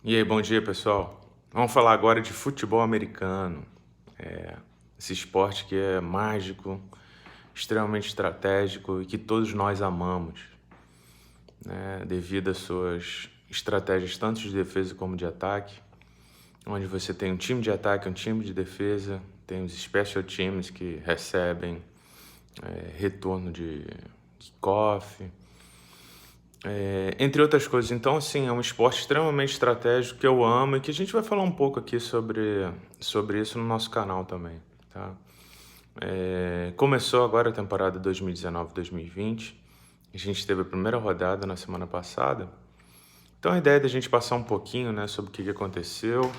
E aí, bom dia, pessoal. Vamos falar agora de futebol americano. Esse esporte que é mágico, extremamente estratégico e que todos nós amamos, né? Devido às suas estratégias tanto de defesa como de ataque, onde você tem um time de ataque, um time de defesa, tem os special teams que recebem retorno de kickoff, entre outras coisas. Então, assim, é um esporte extremamente estratégico que eu amo e que a gente vai falar um pouco aqui sobre isso no nosso canal também, tá? Começou agora a temporada 2019-2020. A gente teve a primeira rodada na semana passada. Então, a ideia é da gente passar um pouquinho, né, sobre o que aconteceu,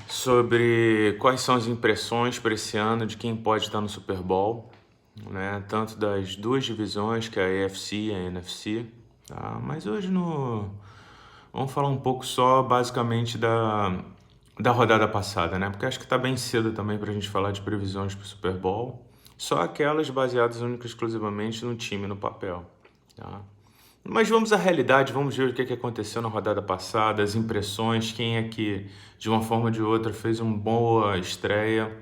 sobre quais são as impressões para esse ano de quem pode estar no Super Bowl, né? Tanto das duas divisões, que é a AFC e a NFC. Tá? Mas hoje vamos falar um pouco só basicamente da rodada passada, né? Porque acho que tá bem cedo também pra gente falar de previsões pro Super Bowl. Só aquelas baseadas única e exclusivamente no time, no papel. Tá? Mas vamos à realidade, vamos ver o que aconteceu na rodada passada, as impressões, quem é que, de uma forma ou de outra, fez uma boa estreia,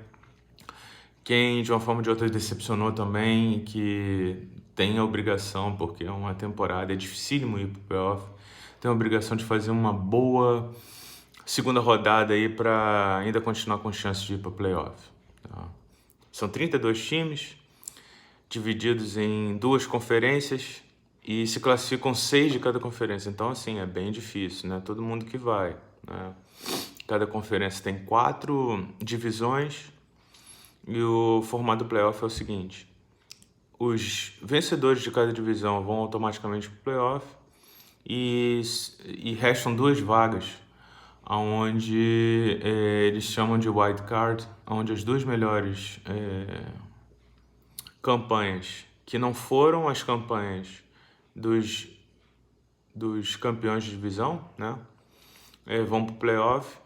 quem, de uma forma ou de outra, decepcionou também, que tem a obrigação, porque é uma temporada, é dificílimo ir pro playoff, tem a obrigação de fazer uma boa segunda rodada aí para ainda continuar com chance de ir para playoff. Tá? São 32 times, divididos em duas conferências e se classificam 6 de cada conferência. Então, assim, é bem difícil, né? Todo mundo que vai, né? Cada conferência tem 4 divisões e o formato do playoff é o seguinte: os vencedores de cada divisão vão automaticamente para o playoff e restam 2 vagas, onde eles chamam de wild card, onde as 2 melhores campanhas, que não foram as campanhas dos, dos campeões de divisão, né? Vão para o playoff.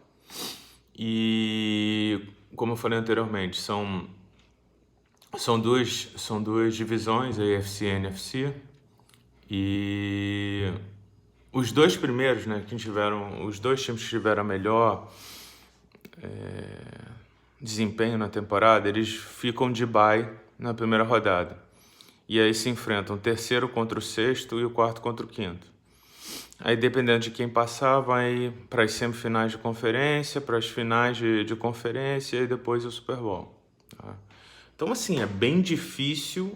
E, como eu falei anteriormente, são duas divisões, a AFC e a NFC. E os 2 primeiros, né, os 2 times que tiveram a melhor desempenho na temporada, eles ficam de bye na primeira rodada. E aí se enfrentam o terceiro contra o sexto e o quarto contra o quinto. Aí, dependendo de quem passar, vai para as semifinais de conferência, para as finais de conferência e depois o Super Bowl. Tá? Então, assim, é bem difícil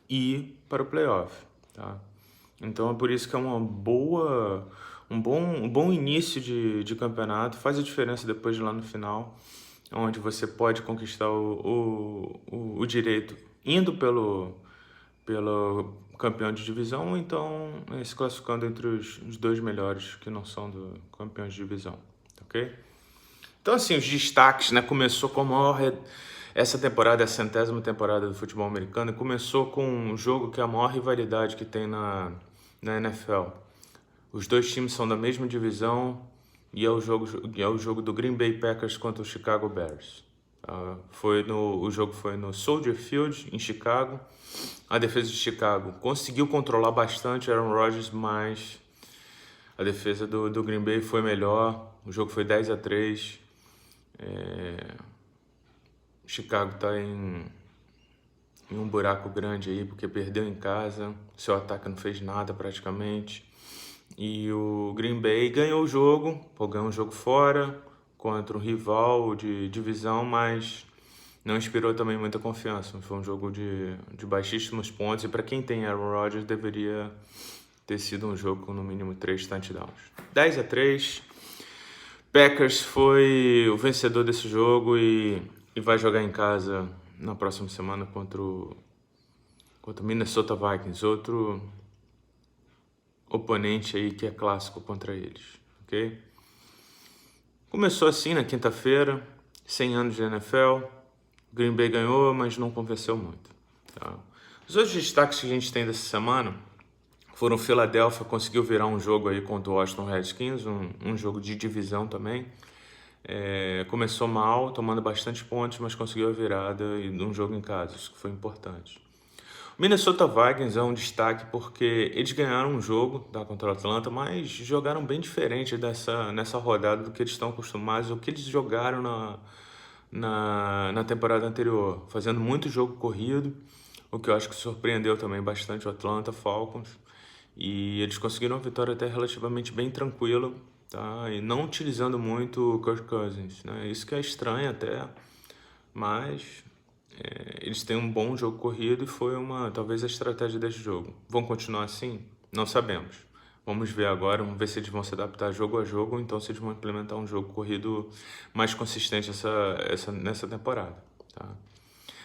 ir para o playoff. Tá? Então, é por isso que é um bom início de campeonato. Faz a diferença depois de lá no final, onde você pode conquistar o direito indo pelo campeão de divisão, ou então se classificando entre os 2 melhores que não são do campeão de divisão, ok? Então, assim, os destaques, né? Começou com a maior... Essa temporada é a 100ª temporada do futebol americano e começou com um jogo que é a maior rivalidade que tem na NFL. Os 2 times são da mesma divisão e é o jogo do Green Bay Packers contra o Chicago Bears. O jogo foi no Soldier Field, em Chicago. A defesa de Chicago conseguiu controlar bastante Aaron Rodgers, mas a defesa do Green Bay foi melhor. O jogo foi 10-3. Chicago está em um buraco grande aí, porque perdeu em casa. Seu ataque não fez nada praticamente. E o Green Bay ganhou o jogo fora, contra um rival de divisão, mas não inspirou também muita confiança. Foi um jogo de baixíssimos pontos e para quem tem Aaron Rodgers deveria ter sido um jogo com no mínimo 3 touchdowns. 10-3. Packers foi o vencedor desse jogo e vai jogar em casa na próxima semana contra o Minnesota Vikings, outro oponente aí que é clássico contra eles, ok? Começou assim na quinta-feira, 100 anos de NFL, Green Bay ganhou, mas não convenceu muito. Tá? Os outros destaques que a gente tem dessa semana foram Philadelphia, conseguiu virar um jogo aí contra o Washington Redskins, um jogo de divisão também. Começou mal, tomando bastante pontos, mas conseguiu a virada e um jogo em casa, isso que foi importante. Minnesota Vikings é um destaque porque eles ganharam um jogo, tá, contra o Atlanta, mas jogaram bem diferente nessa rodada do que eles estão acostumados, o que eles jogaram na temporada anterior, fazendo muito jogo corrido, o que eu acho que surpreendeu também bastante o Atlanta Falcons. E eles conseguiram uma vitória até relativamente bem tranquila, tá? E não utilizando muito o Kirk Cousins, né? Isso que é estranho até, mas eles têm um bom jogo corrido e foi talvez a estratégia desse jogo. Vão continuar assim? Não sabemos. Vamos ver agora, vamos ver se eles vão se adaptar jogo a jogo ou então se eles vão implementar um jogo corrido mais consistente nessa temporada, tá?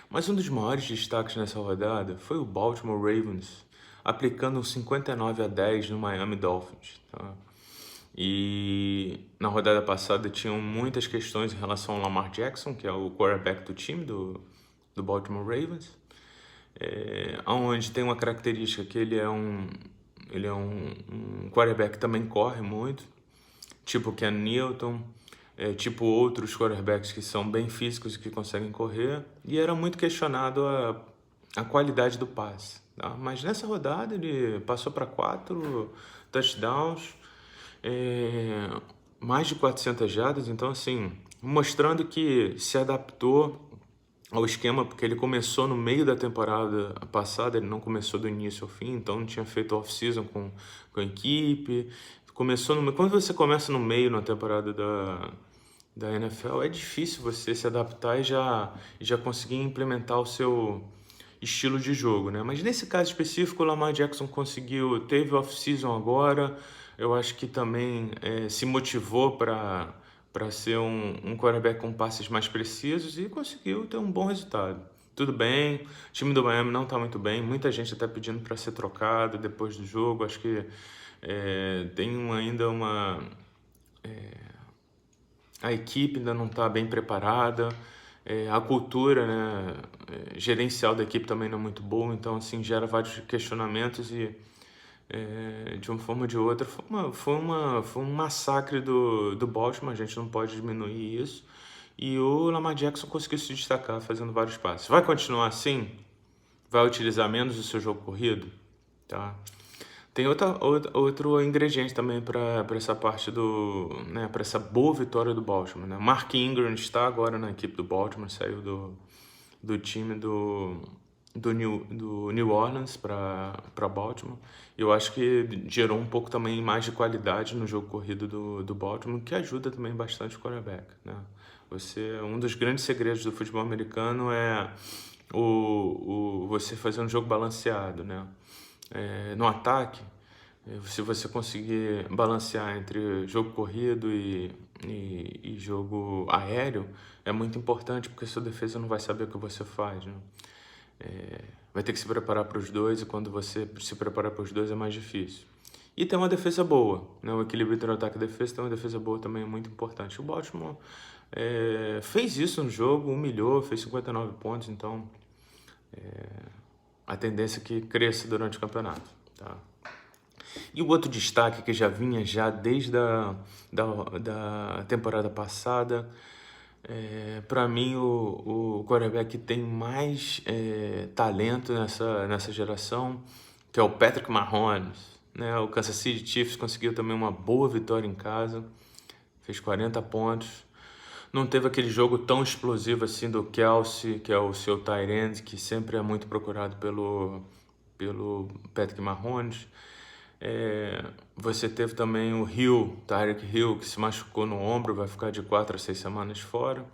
Mas um dos maiores destaques nessa rodada foi o Baltimore Ravens aplicando um 59-10 no Miami Dolphins, tá? E na rodada passada tinham muitas questões em relação ao Lamar Jackson, que é o quarterback do time do Baltimore Ravens, onde tem uma característica que ele é um quarterback que também corre muito, tipo Ken Newton, tipo outros quarterbacks que são bem físicos e que conseguem correr, e era muito questionado a qualidade do passe, tá? Mas nessa rodada ele passou para 4 touchdowns, mais de 400 jardas, então assim, mostrando que se adaptou ao esquema, porque ele começou no meio da temporada passada, ele não começou do início ao fim, então não tinha feito off-season com a equipe. Quando você começa no meio na temporada da NFL, é difícil você se adaptar e já conseguir implementar o seu estilo de jogo, né? Mas nesse caso específico, o Lamar Jackson teve off-season agora, eu acho que também se motivou para ser um quarterback com passes mais precisos e conseguiu ter um bom resultado. Tudo bem, o time do Miami não está muito bem, muita gente está pedindo para ser trocado depois do jogo, acho que a equipe ainda não está bem preparada, a cultura, né, gerencial da equipe também não é muito boa, então assim, gera vários questionamentos e de uma forma ou de outra foi um massacre do Baltimore, a gente não pode diminuir isso, e o Lamar Jackson conseguiu se destacar fazendo vários passes. Vai continuar assim? Vai utilizar menos o seu jogo corrido? Tá? Tem outro ingrediente também para essa parte né, para essa boa vitória do Baltimore, né? Mark Ingram está agora na equipe do Baltimore, saiu do time do New Orleans para Baltimore. Eu acho que gerou um pouco também mais de qualidade no jogo corrido do Baltimore, que ajuda também bastante o quarterback, né? Um dos grandes segredos do futebol americano é você fazer um jogo balanceado, né? No ataque, se você conseguir balancear entre jogo corrido e jogo aéreo, é muito importante, porque sua defesa não vai saber o que você faz, né? Vai ter que se preparar para os dois, e quando você se preparar para os dois é mais difícil. E tem uma defesa boa, né? O equilíbrio entre o ataque e a defesa, tem uma defesa boa também é muito importante. O Baltimore fez isso no jogo, humilhou, fez 59 pontos, então a tendência é que cresça durante o campeonato, tá? E o outro destaque que já vinha desde da temporada passada, para mim o quarterback que tem mais talento nessa geração, que é o Patrick Mahomes, né? O Kansas City Chiefs conseguiu também uma boa vitória em casa, fez 40 pontos. Não teve aquele jogo tão explosivo assim do Kelce, que é o seu tight end, que sempre é muito procurado pelo Patrick Mahomes. Você teve também o Tyreek Hill, que se machucou no ombro, vai ficar de 4 a 6 semanas fora.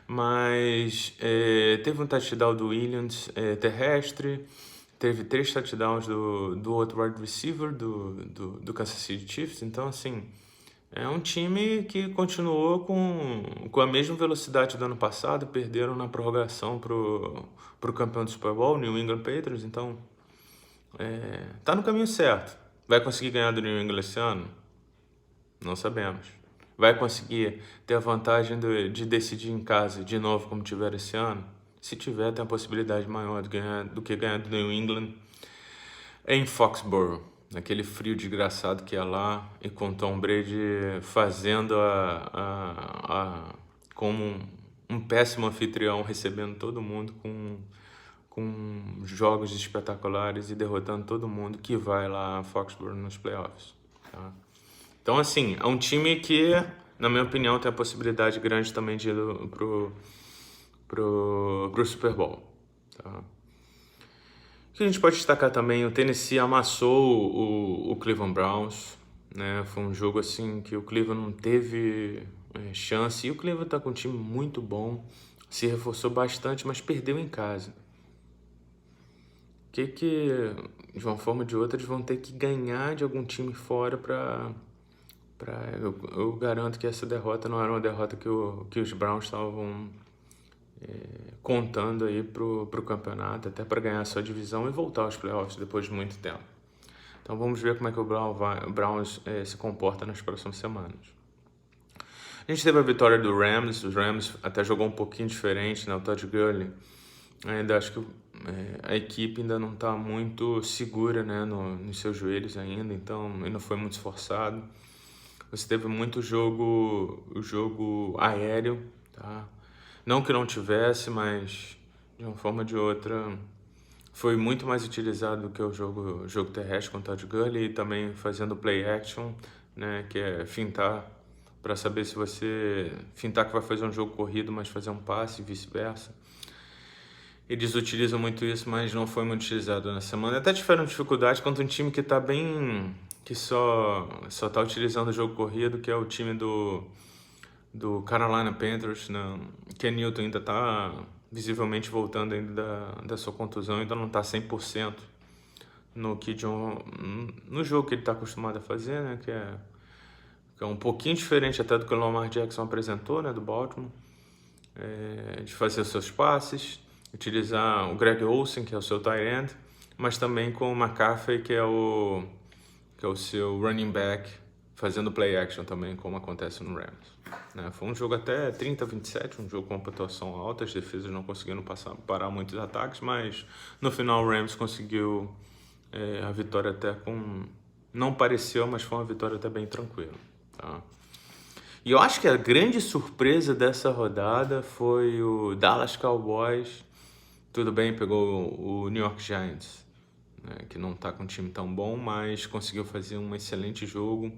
Mas teve um touchdown do Williams terrestre, teve 3 touchdowns do outro wide receiver do Kansas City Chiefs. Então, assim, é um time que continuou com a mesma velocidade do ano passado, perderam na prorrogação pro campeão do Super Bowl, New England Patriots. Então, tá no caminho certo. Vai conseguir ganhar do New England esse ano? Não sabemos. Vai conseguir ter a vantagem de decidir em casa de novo, como tiver esse ano? Se tiver, tem a possibilidade maior do que ganhar do New England em Foxborough, naquele frio desgraçado que é lá, e com Tom Brady fazendo como um péssimo anfitrião, recebendo todo mundo com jogos espetaculares e derrotando todo mundo que vai lá a Foxborough nos playoffs. Tá? Então, assim, é um time que, na minha opinião, tem a possibilidade grande também de ir pro Super Bowl. Tá? O que a gente pode destacar também, o Tennessee amassou o Cleveland Browns, né? Foi um jogo assim que o Cleveland não teve chance, e o Cleveland tá com um time muito bom, se reforçou bastante, mas perdeu em casa. Que de uma forma ou de outra, eles vão ter que ganhar de algum time fora eu garanto que essa derrota não era uma derrota que os Browns estavam contando aí pro campeonato, até para ganhar a sua divisão e voltar aos playoffs depois de muito tempo. Então vamos ver como é que o Browns se comporta nas próximas semanas. A gente teve a vitória do Rams, os Rams até jogou um pouquinho diferente, né? O Todd Gurley, ainda acho que a equipe ainda não está muito segura, né, nos seus joelhos ainda, então ainda foi muito esforçado. Você teve muito jogo aéreo, tá? Não que não tivesse, mas de uma forma ou de outra foi muito mais utilizado do que o jogo terrestre com o Todd Gurley, e também fazendo play action, né, que é fintar, para saber se você fintar que vai fazer um jogo corrido, mas fazer um passe e vice-versa. Eles utilizam muito isso, mas não foi muito utilizado na semana. Até tiveram dificuldade contra um time que tá bem, que só tá utilizando o jogo corrido, que é o time do Carolina Panthers, né? Ken Newton ainda tá visivelmente voltando ainda da sua contusão, ainda não tá 100% no jogo que ele tá acostumado a fazer, né? Que é um pouquinho diferente até do que o Lamar Jackson apresentou, né? Do Baltimore, de fazer os seus passes, utilizar o Greg Olsen, que é o seu tight end, mas também com o McCaffrey, que é o seu running back, fazendo play action também, como acontece no Rams. Né? Foi um jogo até 30-27, um jogo com pontuação alta, as defesas não conseguiram parar muitos ataques, mas no final o Rams conseguiu a vitória até com... Não pareceu, mas foi uma vitória até bem tranquila. Tá? E eu acho que a grande surpresa dessa rodada foi o Dallas Cowboys. Tudo bem, pegou o New York Giants, né, que não está com um time tão bom, mas conseguiu fazer um excelente jogo.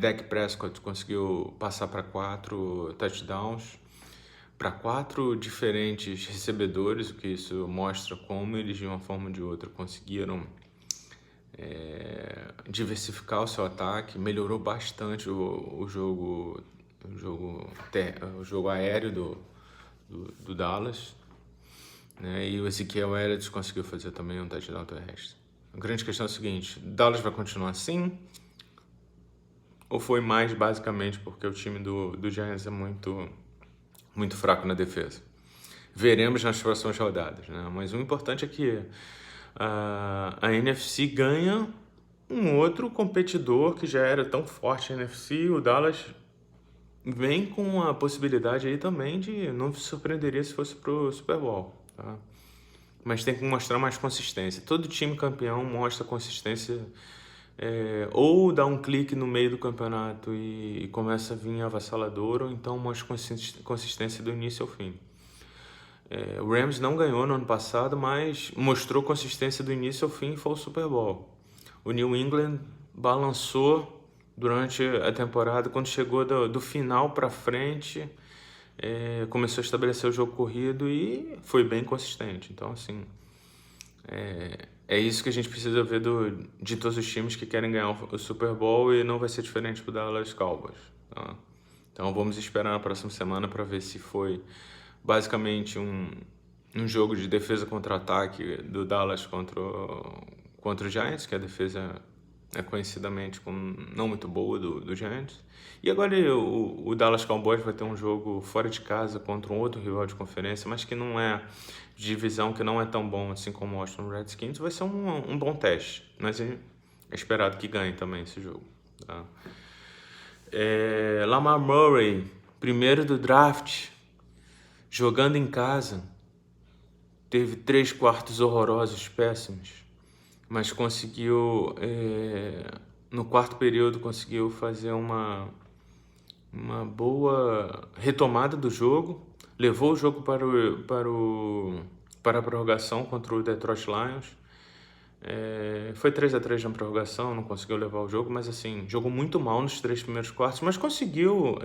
Dak Prescott conseguiu passar para 4 touchdowns, para 4 diferentes recebedores, o que isso mostra como eles, de uma forma ou de outra, conseguiram diversificar o seu ataque, melhorou bastante o jogo aéreo do Dallas, né? E o Ezekiel Elliott conseguiu fazer também um touchdown terrestre. A grande questão é a seguinte: Dallas vai continuar assim? Ou foi mais basicamente porque o time do Giants é muito, muito fraco na defesa? Veremos nas próximas rodadas, né? Mas o importante é que a NFC ganha um outro competidor que já era tão forte na NFC. O Dallas vem com a possibilidade aí também de, não se surpreenderia se fosse pro Super Bowl, tá? Mas tem que mostrar mais consistência. Todo time campeão mostra consistência, ou dá um clique no meio do campeonato e começa a vir avassalador, ou então mostra consistência do início ao fim. O Rams não ganhou no ano passado, mas mostrou consistência do início ao fim e foi o Super Bowl. O New England balançou durante a temporada, quando chegou do final para frente, começou a estabelecer o jogo corrido e foi bem consistente. Então, assim, é isso que a gente precisa ver de todos os times que querem ganhar o Super Bowl, e não vai ser diferente pro Dallas Cowboys, tá? Então vamos esperar na próxima semana para ver se foi basicamente um jogo de defesa contra ataque do Dallas contra o Giants, que a defesa é conhecidamente como não muito boa do Giants. E agora o Dallas Cowboys vai ter um jogo fora de casa contra um outro rival de conferência, mas que não é de divisão, que não é tão bom assim como o Washington Redskins. Vai ser um bom teste, mas é esperado que ganhe também esse jogo, tá? Lamar Murray, primeiro do draft, jogando em casa, teve 3 quartos horrorosos, péssimos, mas conseguiu, no quarto período, conseguiu fazer uma boa retomada do jogo, levou o jogo para para a prorrogação contra o Detroit Lions. Foi 3-3 na prorrogação, não conseguiu levar o jogo, mas assim, jogou muito mal nos 3 primeiros quartos, mas conseguiu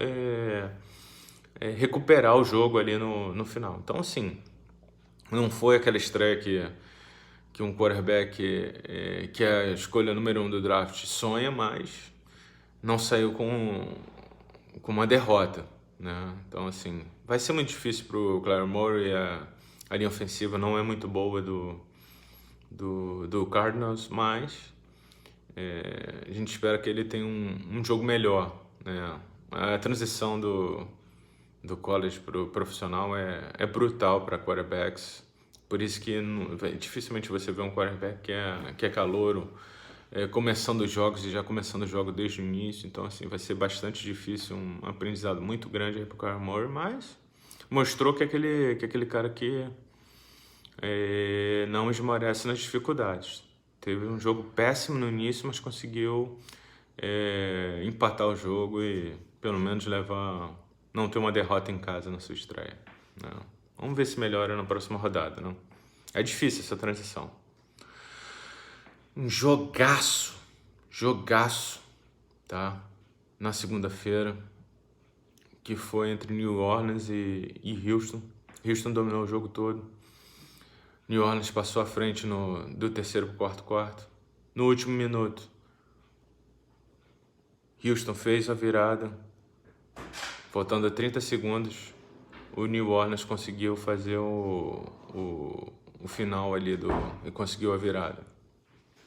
recuperar o jogo ali no final. Então, assim, não foi aquela estreia que um quarterback que é a escolha número 1 do draft sonha, mas não saiu com uma derrota, né? Então, assim, vai ser muito difícil pro Kyler Murray, a linha ofensiva não é muito boa do Cardinals, mas a gente espera que ele tenha um jogo melhor, né? A transição do college pro profissional é brutal para quarterbacks, por isso que dificilmente você vê um quarterback que é calouro começando os jogos e já começando o jogo desde o início. Então, assim, vai ser bastante difícil, um aprendizado muito grande aí pro Kyler Murray, mas mostrou que é aquele cara que não esmorece nas dificuldades. Teve um jogo péssimo no início, mas conseguiu empatar o jogo e pelo menos não ter uma derrota em casa na sua estreia, né? Vamos ver se melhora na próxima rodada, né? É difícil essa transição. Um jogaço, tá? Na segunda-feira, que foi entre New Orleans e Houston. Houston dominou o jogo todo. New Orleans passou à frente do terceiro para o quarto. No último minuto, Houston fez a virada. Faltando 30 segundos, o New Orleans conseguiu fazer o final ali e conseguiu a virada.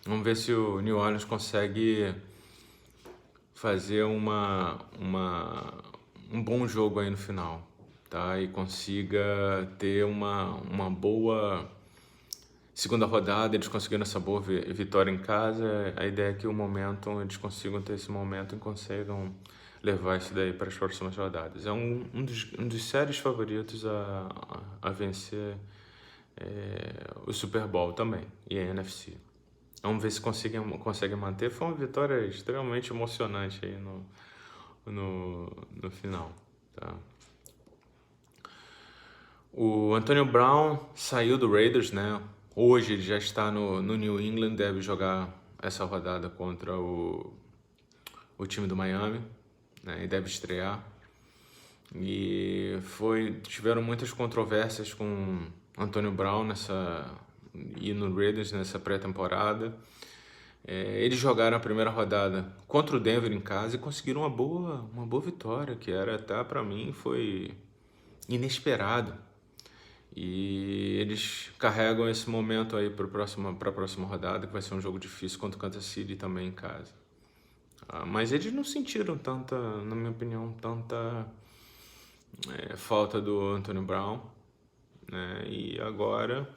Vamos ver se o New Orleans consegue fazer um bom jogo aí no final, tá? E consiga ter uma boa segunda rodada. Eles conseguiram essa boa vitória em casa. A ideia é que eles consigam ter esse momento e consigam levar isso daí para as próximas rodadas. É um dos sérios favoritos a vencer o Super Bowl também, e a NFC. Vamos ver se conseguem manter. Foi uma vitória extremamente emocionante aí no final, tá? O Antonio Brown saiu do Raiders, né? Hoje ele já está no New England, deve jogar essa rodada contra o time do Miami, né? E deve estrear. E tiveram muitas controvérsias com Antonio Brown e no Raiders nessa pré-temporada. Eles jogaram a primeira rodada contra o Denver em casa e conseguiram uma boa vitória, que era até para mim foi inesperado. E eles carregam esse momento aí para a próxima rodada, que vai ser um jogo difícil contra o Kansas City também em casa. Mas eles não sentiram tanta, na minha opinião, tanta falta do Antonio Brown, né? E agora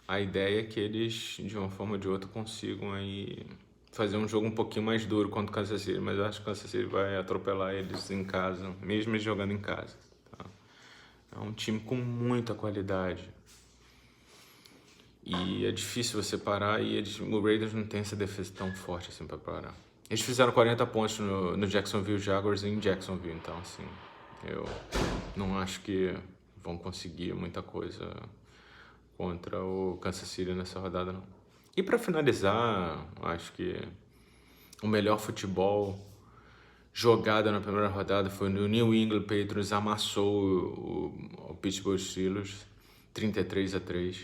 a ideia é que eles, de uma forma ou de outra, consigam aí fazer um jogo um pouquinho mais duro contra o Kansas City, mas eu acho que o Kansas City vai atropelar eles em casa, mesmo eles jogando em casa, tá? É um time com muita qualidade e é difícil você parar, e o Raiders não tem essa defesa tão forte assim para parar. Eles fizeram 40 pontos no Jacksonville Jaguars em Jacksonville, então assim, eu não acho que vão conseguir muita coisa contra o Kansas City nessa rodada, não. E para finalizar, acho que o melhor futebol jogado na primeira rodada foi no New England Patriots, amassou o Pittsburgh Steelers 33-3.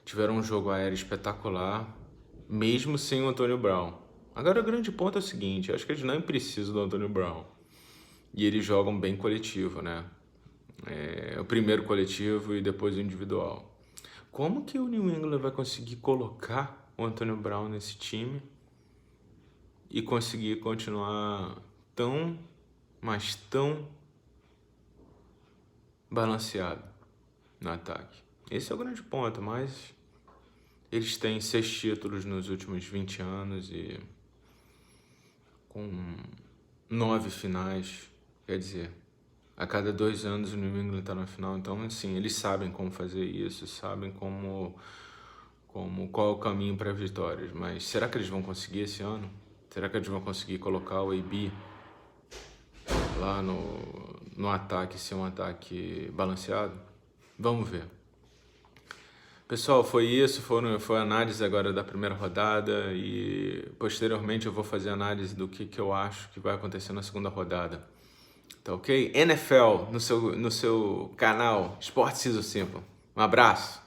Tiveram um jogo aéreo espetacular, mesmo sem o Antonio Brown. Agora o grande ponto é o seguinte, acho que eles não precisam do Antonio Brown. E eles jogam bem coletivo, né? O primeiro coletivo e depois o individual. Como que o New England vai conseguir colocar o Antonio Brown nesse time e conseguir continuar tão balanceado no ataque? Esse é o grande ponto, mas eles têm 6 títulos nos últimos 20 anos e com 9 finais, quer dizer, a cada 2 anos o New England está na final. Então, assim, eles sabem como fazer isso, sabem qual é o caminho para vitórias. Mas será que eles vão conseguir esse ano? Será que eles vão conseguir colocar o AB lá no ataque, ser um ataque balanceado? Vamos ver. Pessoal, foi isso, foi a análise agora da primeira rodada e posteriormente eu vou fazer análise do que eu acho que vai acontecer na segunda rodada. Tá ok? NFL no seu canal Esporte Ciso Simple. Um abraço!